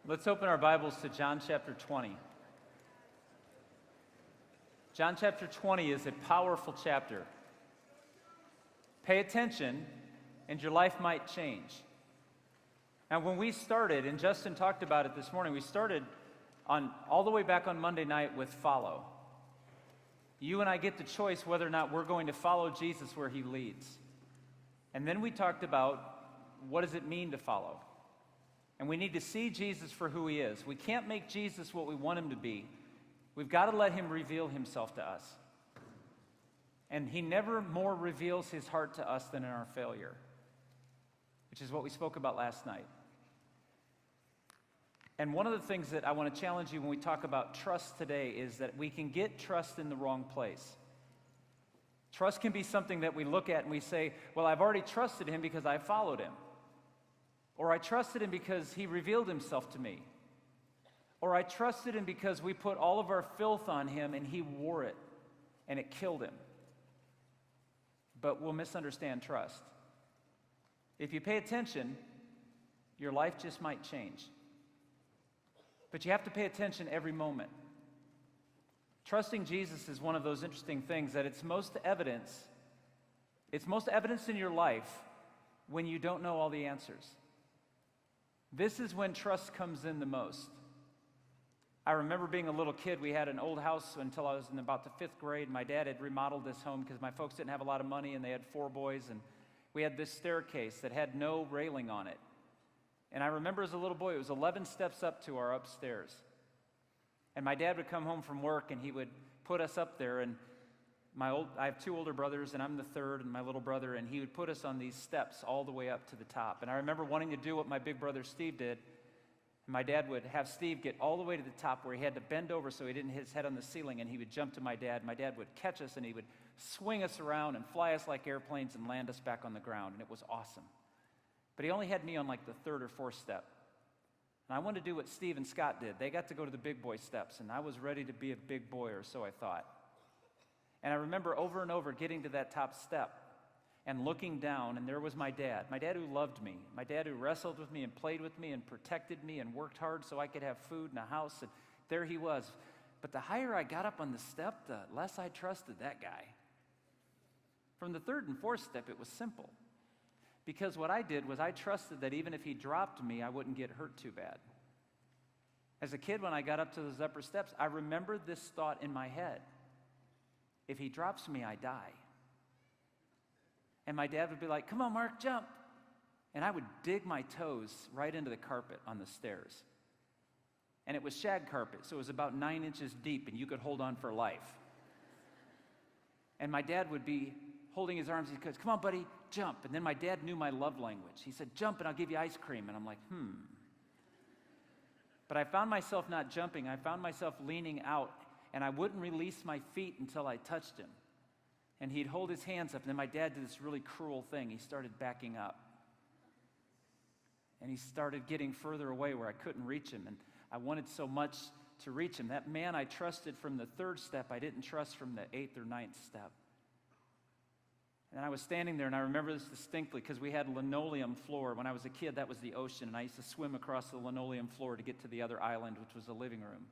Let's open our Bibles to John chapter 20. John chapter 20 is a powerful chapter. Pay attention, and your life might change. Now, when we started, and Justin talked about it this morning, we started all the way back on Monday night with follow. You and I get the choice whether or not we're going to follow Jesus where he leads. And then we talked about what does it mean to follow. And we need to see Jesus for who he is. We can't make Jesus what we want him to be. We've got to let him reveal himself to us. And he never more reveals his heart to us than in our failure, which is what we spoke about last night. And one of the things that I want to challenge you when we talk about trust today is that we can get trust in the wrong place. Trust can be something that we look at and we say, well, I've already trusted him because I followed him. Or I trusted him because he revealed himself to me. Or I trusted him because we put all of our filth on him and he wore it and it killed him. But we'll misunderstand trust. If you pay attention, your life just might change. But you have to pay attention every moment. Trusting Jesus is one of those interesting things that it's most evidence in your life when you don't know all the answers. This is when trust comes in the most. I remember being a little kid. We had an old house until I was in about the 5th grade. My dad had remodeled this home because my folks didn't have a lot of money and they had 4 boys. And we had this staircase that had no railing on it. And I remember as a little boy, it was 11 steps up to our upstairs. And my dad would come home from work and he would put us up there. And I have 2 older brothers, and I'm the third, and my little brother, and he would put us on these steps all the way up to the top. And I remember wanting to do what my big brother Steve did. And my dad would have Steve get all the way to the top where he had to bend over so he didn't hit his head on the ceiling, and he would jump to my dad. My dad would catch us, and he would swing us around and fly us like airplanes and land us back on the ground, and it was awesome. But he only had me on like the 3rd or 4th step. And I wanted to do what Steve and Scott did. They got to go to the big boy steps, and I was ready to be a big boy, or so I thought. And I remember over and over getting to that top step and looking down, and there was my dad who loved me, my dad who wrestled with me and played with me and protected me and worked hard so I could have food and a house, and there he was. But the higher I got up on the step, the less I trusted that guy. From the 3rd and 4th step, it was simple. Because what I did was I trusted that even if he dropped me, I wouldn't get hurt too bad. As a kid, when I got up to those upper steps, I remembered this thought in my head. If he drops me, I die. And my dad would be like, come on, Mark, jump. And I would dig my toes right into the carpet on the stairs. And it was shag carpet, so it was about 9 inches deep, and you could hold on for life. And my dad would be holding his arms, he goes, come on, buddy, jump. And then my dad knew my love language. He said, jump and I'll give you ice cream. And I'm like, But I found myself not jumping. I found myself leaning out, and I wouldn't release my feet until I touched him. And he'd hold his hands up, and then my dad did this really cruel thing. He started backing up. And he started getting further away where I couldn't reach him. And I wanted so much to reach him. That man I trusted from the 3rd step, I didn't trust from the 8th or 9th step. And I was standing there, and I remember this distinctly because we had linoleum floor. When I was a kid, that was the ocean, and I used to swim across the linoleum floor to get to the other island, which was the living room.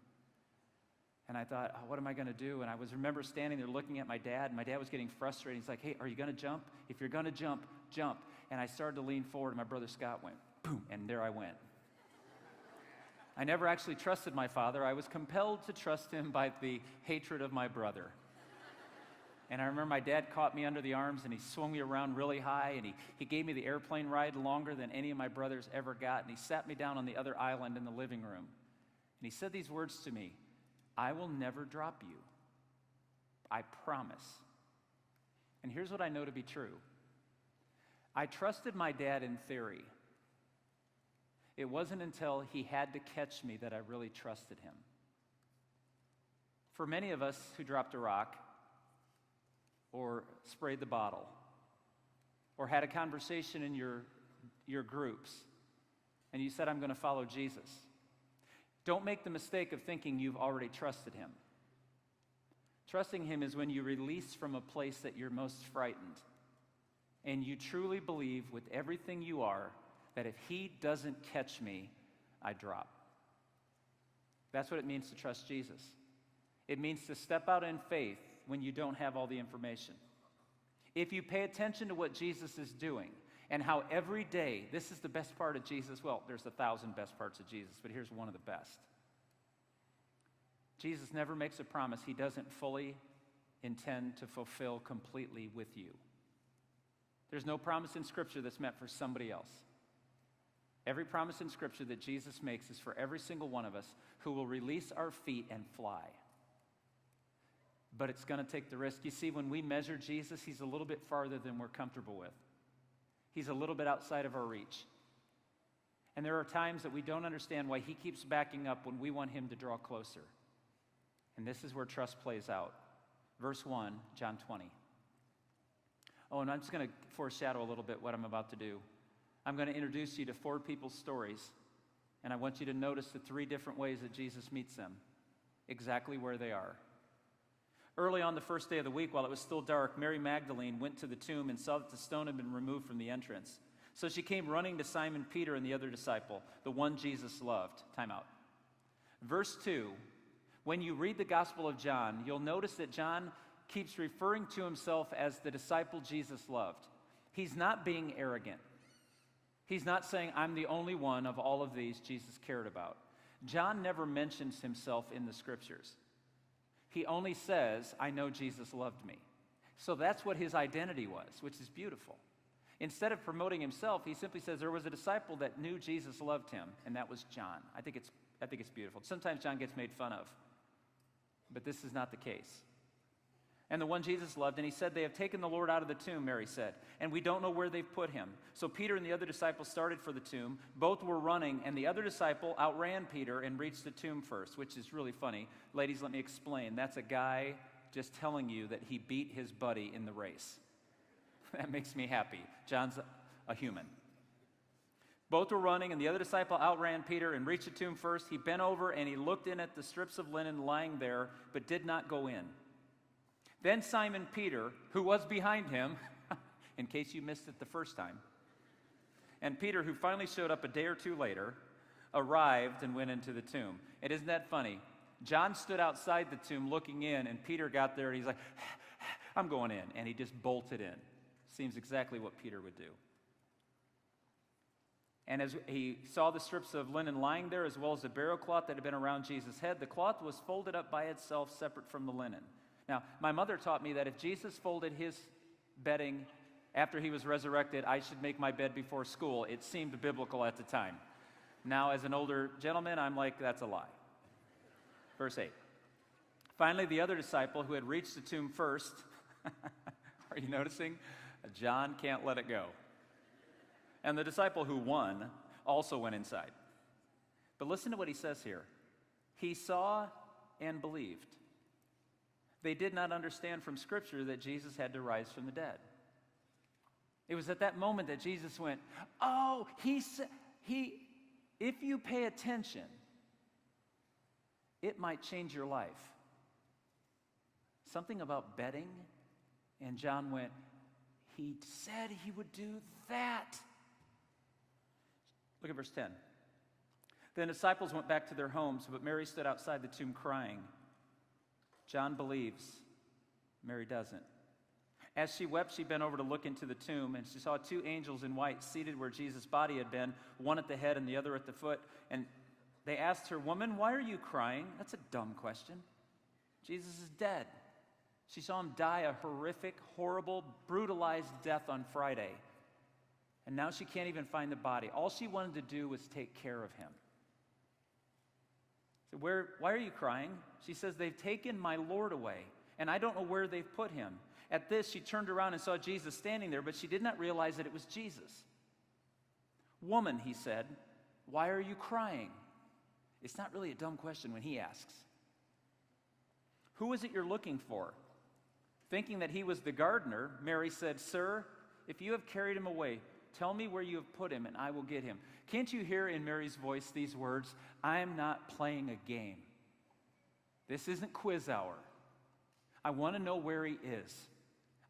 And I thought, oh, what am I going to do? And I remember standing there looking at my dad, and my dad was getting frustrated. He's like, hey, are you going to jump? If you're going to jump, jump. And I started to lean forward, and my brother Scott went, boom, and there I went. I never actually trusted my father. I was compelled to trust him by the hatred of my brother. And I remember my dad caught me under the arms, and he swung me around really high, and he gave me the airplane ride longer than any of my brothers ever got, and he sat me down on the other island in the living room. And he said these words to me, I will never drop you. I promise. And here's what I know to be true. I trusted my dad in theory. It wasn't until he had to catch me that I really trusted him. For many of us who dropped a rock, or sprayed the bottle, or had a conversation in your groups, and you said, I'm going to follow Jesus, don't make the mistake of thinking you've already trusted him. Trusting him is when you release from a place that you're most frightened, and you truly believe with everything you are that if he doesn't catch me, I drop. That's what it means to trust Jesus. It means to step out in faith when you don't have all the information. If you pay attention to what Jesus is doing and how every day, this is the best part of Jesus. Well, there's 1,000 best parts of Jesus, but here's one of the best. Jesus never makes a promise he doesn't fully intend to fulfill completely with you. There's no promise in Scripture that's meant for somebody else. Every promise in Scripture that Jesus makes is for every single one of us who will release our feet and fly. But it's going to take the risk. You see, when we measure Jesus, he's a little bit farther than we're comfortable with. He's a little bit outside of our reach. And there are times that we don't understand why he keeps backing up when we want him to draw closer. And this is where trust plays out. Verse 1, John 20. Oh, and I'm just going to foreshadow a little bit what I'm about to do. I'm going to introduce you to 4 people's stories, and I want you to notice the 3 different ways that Jesus meets them, exactly where they are. Early on the first day of the week, while it was still dark, Mary Magdalene went to the tomb and saw that the stone had been removed from the entrance. So she came running to Simon Peter and the other disciple, the one Jesus loved. Time out. Verse 2, when you read the Gospel of John, you'll notice that John keeps referring to himself as the disciple Jesus loved. He's not being arrogant. He's not saying, I'm the only one of all of these Jesus cared about. John never mentions himself in the Scriptures. He only says, I know Jesus loved me. So that's what his identity was, which is beautiful. Instead of promoting himself, he simply says there was a disciple that knew Jesus loved him, and that was John. I think it's beautiful. Sometimes John gets made fun of, but this is not the case. And the one Jesus loved, and he said, they have taken the Lord out of the tomb, Mary said, and we don't know where they've put him. So Peter and the other disciple started for the tomb. Both were running, and the other disciple outran Peter and reached the tomb first, which is really funny. Ladies, let me explain. That's a guy just telling you that he beat his buddy in the race. That makes me happy. John's a human. Both were running, and the other disciple outran Peter and reached the tomb first. He bent over, and he looked in at the strips of linen lying there, but did not go in. Then Simon Peter, who was behind him, in case you missed it the first time, and Peter, who finally showed up a day or 2 later, arrived and went into the tomb. And isn't that funny? John stood outside the tomb looking in, and Peter got there, and he's like, I'm going in. And he just bolted in. Seems exactly what Peter would do. And as he saw the strips of linen lying there, as well as the burial cloth that had been around Jesus' head, the cloth was folded up by itself, separate from the linen. Now, my mother taught me that if Jesus folded his bedding after he was resurrected, I should make my bed before school. It seemed biblical at the time. Now, as an older gentleman, I'm like, that's a lie. Verse 8. Finally, the other disciple who had reached the tomb first, are you noticing? John can't let it go. And the disciple who won also went inside. But listen to what he says here. He saw and believed. They did not understand from Scripture that Jesus had to rise from the dead. It was at that moment that Jesus went, oh, if you pay attention, it might change your life. Something about betting, and John went, he said he would do that. Look at verse 10. Then the disciples went back to their homes, but Mary stood outside the tomb crying. John believes, Mary doesn't. As she wept, she bent over to look into the tomb, and she saw 2 angels in white seated where Jesus' body had been, one at the head and the other at the foot. And they asked her, woman, why are you crying? That's a dumb question. Jesus is dead. She saw him die a horrific, horrible, brutalized death on Friday. And now she can't even find the body. All she wanted to do was take care of him. So why are you crying? She says, they've taken my Lord away, and I don't know where they've put him. At this, she turned around and saw Jesus standing there, but she did not realize that it was Jesus. Woman, he said, why are you crying? It's not really a dumb question when he asks. Who is it you're looking for? Thinking that he was the gardener, Mary said, sir, if you have carried him away, tell me where you have put him, and I will get him. Can't you hear in Mary's voice these words? I am not playing a game. This isn't quiz hour. I want to know where he is.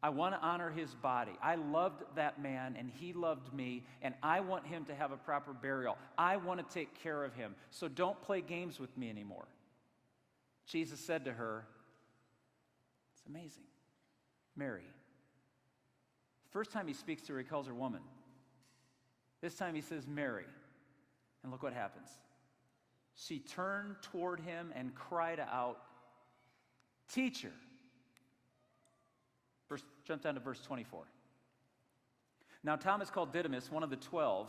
I want to honor his body. I loved that man, and he loved me, and I want him to have a proper burial. I want to take care of him, so don't play games with me anymore. Jesus said to her, it's amazing, Mary. First time he speaks to her, he calls her woman. This time he says Mary. And look what happens. She turned toward him and cried out, Teacher. Jump down to verse 24. Now Thomas, called Didymus, one of the 12,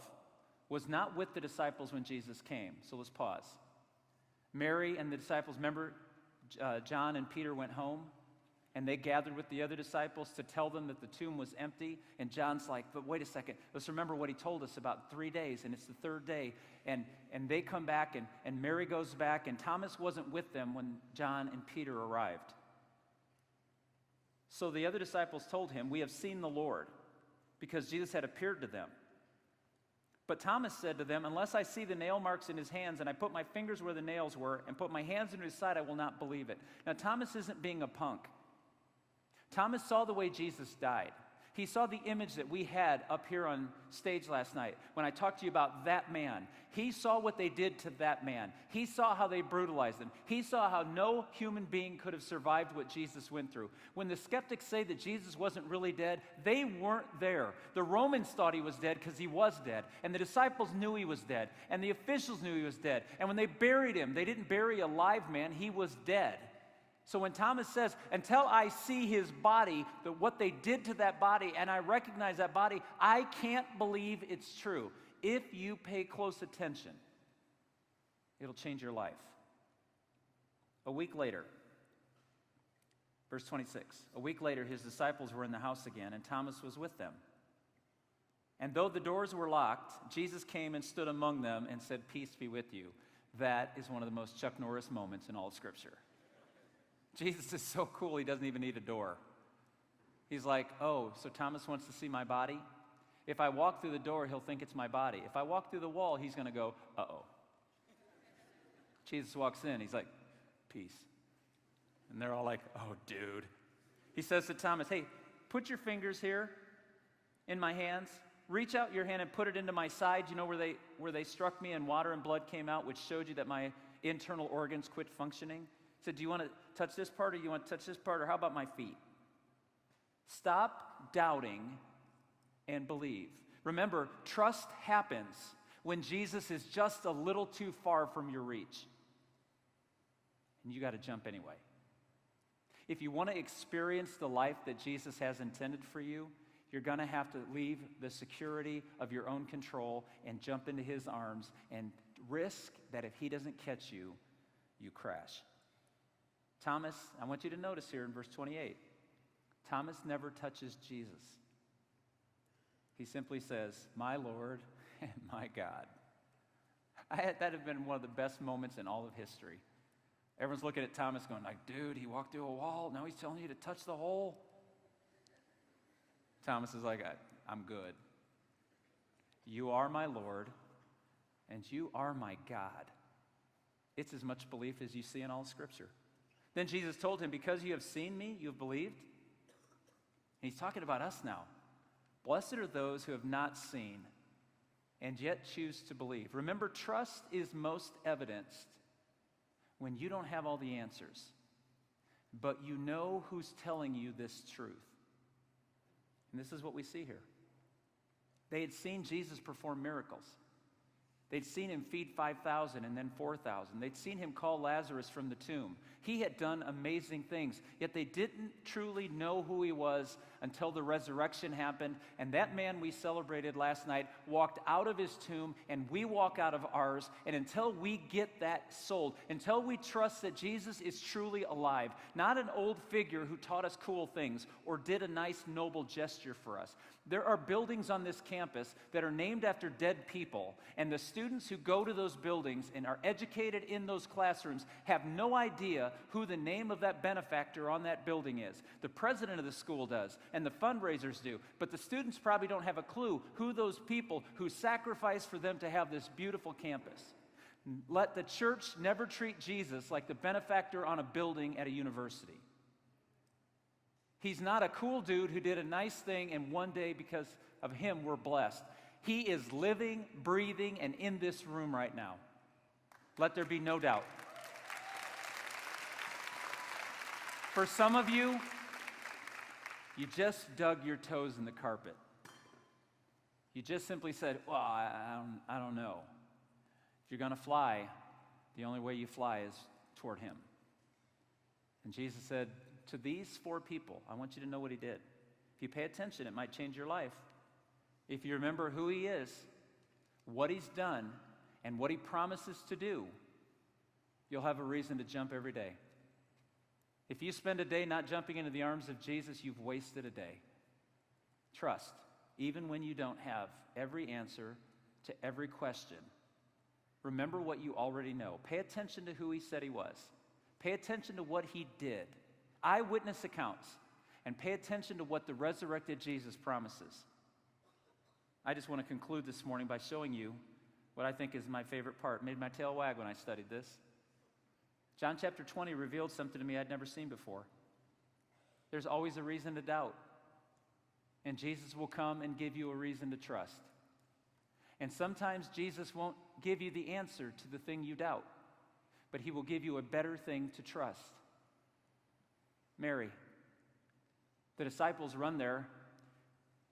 was not with the disciples when Jesus came. So let's pause. Mary and the disciples, remember, John and Peter went home, and they gathered with the other disciples to tell them that the tomb was empty. And John's like, but wait a second, let's remember what he told us about 3 days, and it's the third day. And they come back, and Mary goes back, and Thomas wasn't with them when John and Peter arrived. So the other disciples told him, we have seen the Lord, because Jesus had appeared to them. But Thomas said to them, unless I see the nail marks in his hands, and I put my fingers where the nails were, and put my hands into his side, I will not believe it. Now Thomas isn't being a punk. Thomas saw the way Jesus died. He saw the image that we had up here on stage last night when I talked to you about that man. He saw what they did to that man. He saw how they brutalized him. He saw how no human being could have survived what Jesus went through. When the skeptics say that Jesus wasn't really dead, they weren't there. The Romans thought he was dead because he was dead. And the disciples knew he was dead. And the officials knew he was dead. And when they buried him, they didn't bury a live man. He was dead. So when Thomas says, until I see his body, what they did to that body, and I recognize that body, I can't believe it's true. If you pay close attention, it'll change your life. A week later, verse 26, a week later, his disciples were in the house again, and Thomas was with them. And though the doors were locked, Jesus came and stood among them and said, peace be with you. That is one of the most Chuck Norris moments in all of Scripture. Jesus is so cool, he doesn't even need a door. He's like, oh, so Thomas wants to see my body? If I walk through the door, he'll think it's my body. If I walk through the wall, he's going to go, uh-oh. Jesus walks in, he's like, peace. And they're all like, oh, dude. He says to Thomas, hey, put your fingers here in my hands. Reach out your hand and put it into my side. You know where they struck me and water and blood came out, which showed you that my internal organs quit functioning? He said, do you want to touch this part, or you want to touch this part, or how about my feet? Stop doubting and believe. Remember, trust happens when Jesus is just a little too far from your reach. And you got to jump anyway. If you want to experience the life that Jesus has intended for you, you're going to have to leave the security of your own control and jump into his arms and risk that if he doesn't catch you, you crash. Thomas, I want you to notice here in verse 28, Thomas never touches Jesus. He simply says, my Lord and my God. That have been one of the best moments in all of history. Everyone's looking at Thomas going like, dude, he walked through a wall. Now he's telling you to touch the hole. Thomas is like, I'm good. You are my Lord and you are my God. It's as much belief as you see in all of Scripture. Then Jesus told him, because you have seen me, you have believed. And he's talking about us now. Blessed are those who have not seen and yet choose to believe. Remember, trust is most evidenced when you don't have all the answers, but you know who's telling you this truth. And this is what we see here. They had seen Jesus perform miracles. They'd seen him feed 5,000 and then 4,000. They'd seen him call Lazarus from the tomb. He had done amazing things, yet they didn't truly know who he was until the resurrection happened. And that man we celebrated last night walked out of his tomb, and we walk out of ours. And until we get that sold, until we trust that Jesus is truly alive, not an old figure who taught us cool things or did a nice, noble gesture for us. There are buildings on this campus that are named after dead people, and the students who go to those buildings and are educated in those classrooms have no idea who the name of that benefactor on that building is. The president of the school does, and the fundraisers do, but the students probably don't have a clue who those people who sacrificed for them to have this beautiful campus. Let the church never treat Jesus like the benefactor on a building at a university. He's not a cool dude who did a nice thing, and one day because of him we're blessed. He is living, breathing, and in this room right now. Let there be no doubt. For some of you, you just dug your toes in the carpet. You just simply said, well, I don't know. If you're going to fly, the only way you fly is toward him. And Jesus said, to these 4 people, I want you to know what he did. If you pay attention, it might change your life. If you remember who he is, what he's done, and what he promises to do, you'll have a reason to jump every day. If you spend a day not jumping into the arms of Jesus, you've wasted a day. Trust, even when you don't have every answer to every question. Remember what you already know. Pay attention to who he said he was. Pay attention to what he did. Eyewitness accounts. And pay attention to what the resurrected Jesus promises. I just want to conclude this morning by showing you what I think is my favorite part. Made my tail wag when I studied this. John chapter 20 revealed something to me I'd never seen before. There's always a reason to doubt. And Jesus will come and give you a reason to trust. And sometimes Jesus won't give you the answer to the thing you doubt, but he will give you a better thing to trust. Mary. The disciples run there.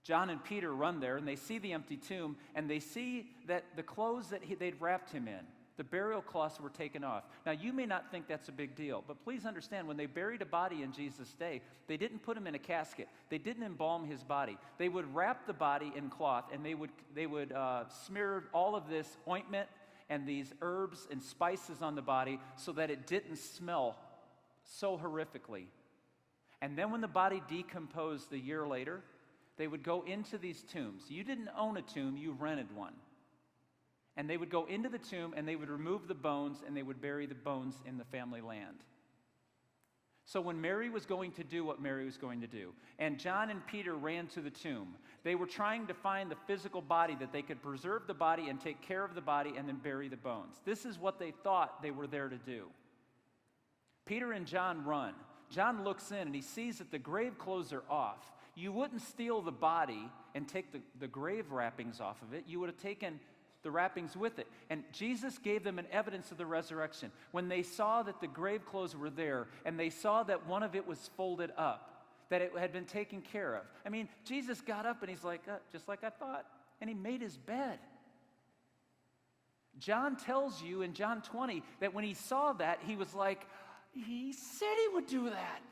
John and Peter run there, and they see the empty tomb, and they see that the clothes that they'd wrapped him in, the burial cloths, were taken off. Now, you may not think that's a big deal, but please understand, when they buried a body in Jesus' day, they didn't put him in a casket. They didn't embalm his body. They would wrap the body in cloth, and they would smear all of this ointment and these herbs and spices on the body so that it didn't smell so horrifically. And then when the body decomposed a year later, they would go into these tombs. You didn't own a tomb, you rented one. And they would go into the tomb and they would remove the bones and they would bury the bones in the family land. So when Mary was going to do what Mary was going to do, and John and Peter ran to the tomb, they were trying to find the physical body that they could preserve the body and take care of the body and then bury the bones. This is what they thought they were there to do. Peter and John run. John looks in and he sees that the grave clothes are off. You wouldn't steal the body and take the grave wrappings off of it. You would have taken the wrappings with it. And Jesus gave them an evidence of the resurrection. When they saw that the grave clothes were there and they saw that one of it was folded up, that it had been taken care of. I mean, Jesus got up and he's like, just like I thought. And he made his bed. John tells you in John 20 that when he saw that, he was like, he said he would do that.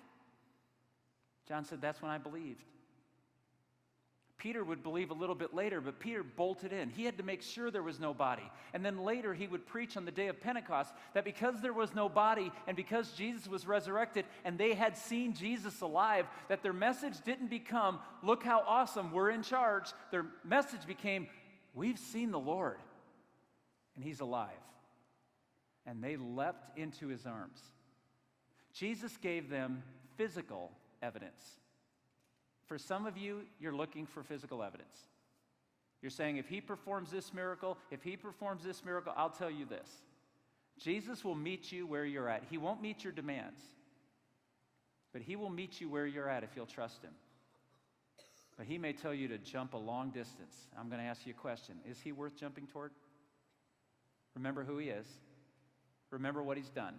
John said, that's when I believed. Peter would believe a little bit later, but Peter bolted in. He had to make sure there was no body. And then later he would preach on the day of Pentecost that because there was no body and because Jesus was resurrected and they had seen Jesus alive, that their message didn't become, look how awesome, we're in charge. Their message became, we've seen the Lord and he's alive. And they leapt into his arms. Jesus gave them physical evidence. For some of you, you're looking for physical evidence. You're saying, if he performs this miracle, I'll tell you this. Jesus will meet you where you're at. He won't meet your demands, but he will meet you where you're at if you'll trust him. But he may tell you to jump a long distance. I'm going to ask you a question. Is he worth jumping toward? Remember who he is. Remember what he's done.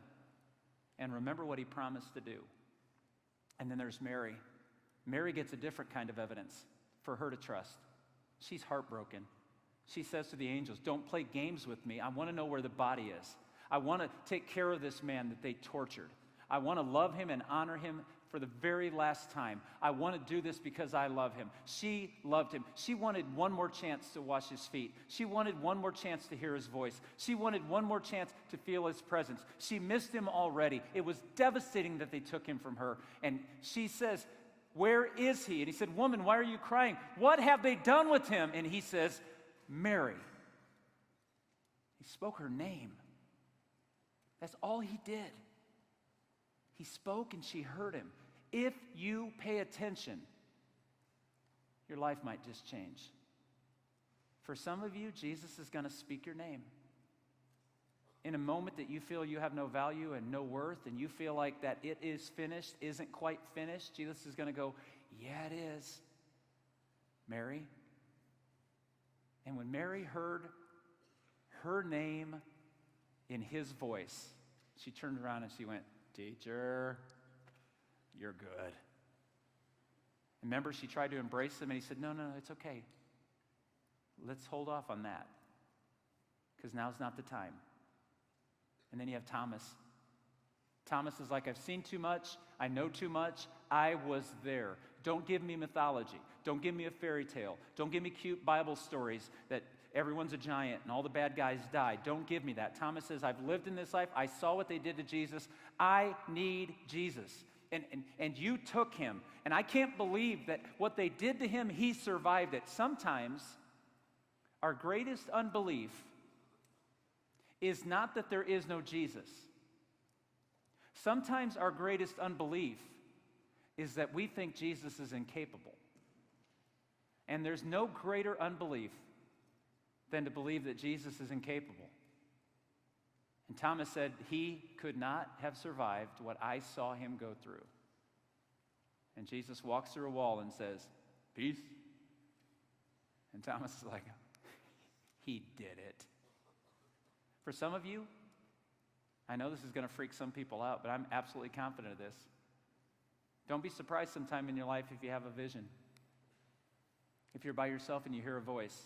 And remember what he promised to do. And then there's Mary. Mary gets a different kind of evidence for her to trust. She's heartbroken. She says to the angels, don't play games with me. I want to know where the body is. I want to take care of this man that they tortured. I want to love him and honor him for the very last time. I want to do this because I love him. She loved him. She wanted one more chance to wash his feet. She wanted one more chance to hear his voice. She wanted one more chance to feel his presence. She missed him already. It was devastating that they took him from her. And she says, where is he? And he said, woman, why are you crying? What have they done with him? And he says, Mary. He spoke her name. That's all he did. He spoke and she heard him. If you pay attention, your life might just change. For some of you, Jesus is going to speak your name. In a moment that you feel you have no value and no worth, and you feel like that it is finished, isn't quite finished, Jesus is going to go, yeah, it is, Mary. And when Mary heard her name in his voice, she turned around and she went, teacher. You're good. And remember, she tried to embrace him, and he said, no, it's okay. Let's hold off on that, because now's not the time. And then you have Thomas. Thomas is like, I've seen too much. I know too much. I was there. Don't give me mythology. Don't give me a fairy tale. Don't give me cute Bible stories that everyone's a giant and all the bad guys died. Don't give me that. Thomas says, I've lived in this life. I saw what they did to Jesus. I need Jesus. And you took him. And I can't believe that what they did to him, he survived it. Sometimes our greatest unbelief is not that there is no Jesus. Sometimes our greatest unbelief is that we think Jesus is incapable. And there's no greater unbelief than to believe that Jesus is incapable. And Thomas said, he could not have survived what I saw him go through. And Jesus walks through a wall and says, peace. And Thomas is like, he did it. For some of you, I know this is going to freak some people out, but I'm absolutely confident of this. Don't be surprised sometime in your life if you have a vision. If you're by yourself and you hear a voice,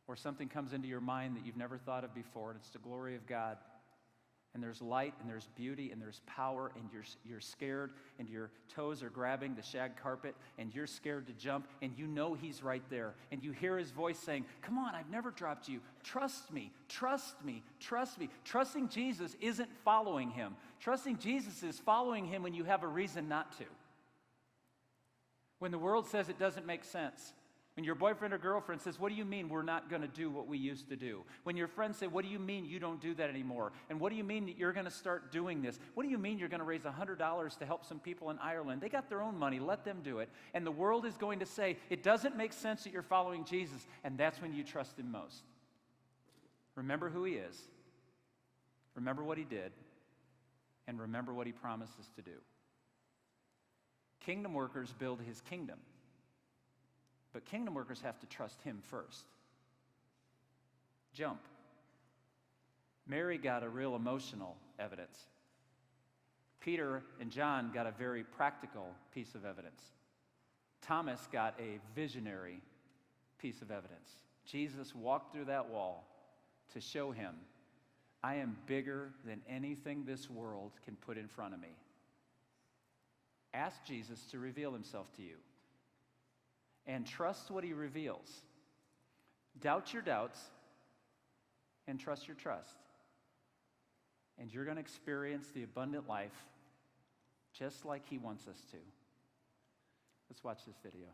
or something comes into your mind that you've never thought of before, and it's the glory of God. And there's light, and there's beauty, and there's power, and you're scared, and your toes are grabbing the shag carpet, and you're scared to jump, and you know he's right there. And you hear his voice saying, come on, I've never dropped you. Trust me, trust me, trust me. Trusting Jesus isn't following him. Trusting Jesus is following him when you have a reason not to. When the world says it doesn't make sense. When your boyfriend or girlfriend says, what do you mean we're not going to do what we used to do? When your friends say, what do you mean you don't do that anymore? And what do you mean that you're going to start doing this? What do you mean you're going to raise $100 to help some people in Ireland? They got their own money. Let them do it. And the world is going to say, it doesn't make sense that you're following Jesus. And that's when you trust him most. Remember who he is. Remember what he did. And remember what he promises to do. Kingdom workers build his kingdom. But kingdom workers have to trust him first. Jump. Mary got a real emotional evidence. Peter and John got a very practical piece of evidence. Thomas got a visionary piece of evidence. Jesus walked through that wall to show him, I am bigger than anything this world can put in front of me. Ask Jesus to reveal himself to you. And trust what he reveals. Doubt your doubts and trust your trust. And you're going to experience the abundant life just like he wants us to. Let's watch this video.